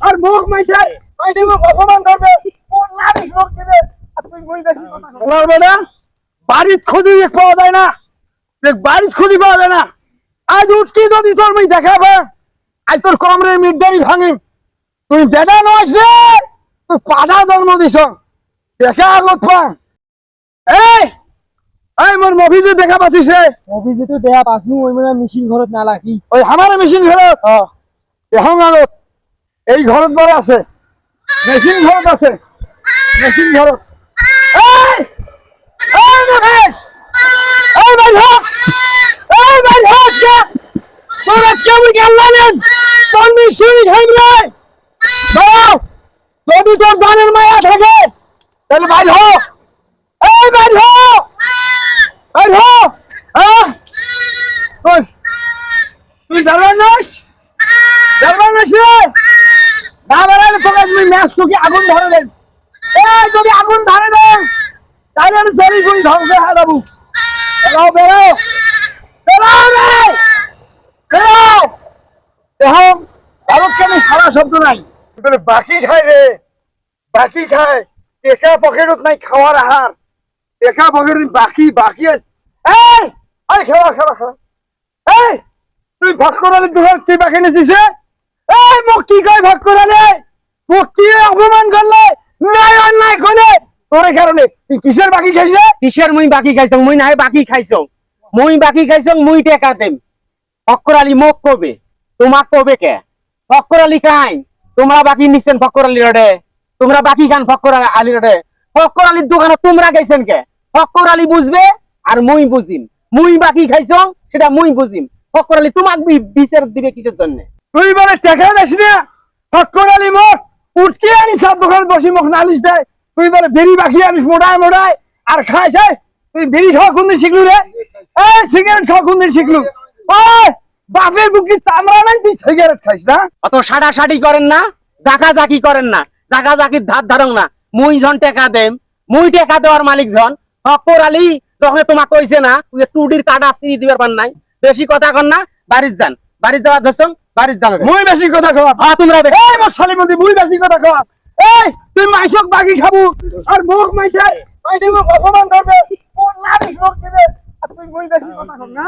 আর মুখ মাইছাই মাইছে মুখ অপমান করবে কোন নালিশ লোক দিবে আর তুই মই বেশি কথা বলবে না বাড়িত খুঁজি পাওয়া যায় না দেখ বাড়িত খুঁজি পাওয়া যায় না আজ উঠকি যদি তোর মই দেখাবে আজ তোর কমরের মিডদারি ভাঙি তুই বেদা নয় তুই পাদা জন্ম দিছ দেখা আগত পাম এই এই মোর মভিজে দেখা পাচ্ছিস অফিসে তো দেয়া পাসনু ওই মানে মেশিন ঘরত না লাগি ওই আমার মেশিন ঘরত এখন আগত এই ঘরত বড় আছে মেশিন ঘরত আছে মেশিন ঘরত এই এই মহেশ এই ভাই হোক এই ভাই হোক তোর আজকে আমি গেলাম তোর মেশিন ঘাইলে দাও যদি তোর জানের মায়া থাকে তাহলে ভাই হোক এই ভাই হোক ভাই হোক তুই জানবেন নাস জানবেন নাস রে না বেড়ালে তোকে তুমি ম্যাচ তোকে আগুন ধরে দেন এই যদি আগুন ধরে দেন তাহলে আমি জরি গুলি ধ্বংস হয়ে যাবো বেরাও বেরাও বেরাও রে বেরাও এখন ভারতকে আমি সারা শব্দ নাই বলে বাকি খায় রে বাকি খায় টেকা পকেটত নাই খাওয়ার আহার টেকা পকেট বাকি বাকি আছে এই আরে খাওয়া খাওয়া খাওয়া এই তুই ভাগ করালে দোকান কি বাকি নিছিস এই মোক কি কয় ভাগ করালে মোক কি অপমান করলে নাই অন্যায় করলে তোর কারণে তুই কিসের বাকি খাইছে কিসের মুই বাকি খাইছং মুই নাই বাকি খাইছং মুই টেকা দেম ফক্কর আলী মোক কবে তোমাক কবে কে ফক্কর আলী কাই তোমরা বাকি নিছেন ফক্কর আলী রডে তোমরা বাকি খান ফক্কর আলী রডে ফক্কর আলীর দোকানে তোমরা গেছেন কে ফক্কর আলী বুঝবে আর মুই বুঝিম মুই বাকি খাইছং সেটা মুই বুঝিম ফক্কর আলী তোমাক বিচার দিবে কিসের জন্য তুই বলে টাকা দিস না ফক্কর আলী মোক উঠকে আনি সব দোকানে বসে মোক নালিশ দেয় তুই বলে বেরি বাকি আনিস মোড়ায় মোড়ায় আর খাইছ তুই বেরি খাওয়া কোন দিন শিখলু রে এই সিগারেট খাওয়া কোন দিন শিখলু ওই বাপের বুকি চামড়া নাই তুই সিগারেট খাইস না অত সাড়াসাড়ি করেন না জাকাজাকি করেন না জাকাজাকির ধার ধারং না মুই জন টাকা দেম মুই টাকা দেওয়ার মালিক জন ফক্কর আলী যখন তোমাক কইছে না তুই টুডির কাটা চিনি দিবার পার নাই বেশি কথা কর না বাড়ির যান বাড়ির যাওয়ার ধরছং বাড়ির যান মুই বেশি কথা কওয়া তোমরা এই মোর শালিমতি মুই বেশি কথা কওয়া এই তুই মাইসক বাকি খাবো আর মুখ মাইছে মাইছে মুখ অপমান করবে কোন নালিশ লোক দিবে আর তুই মুই বেশি কথা কর না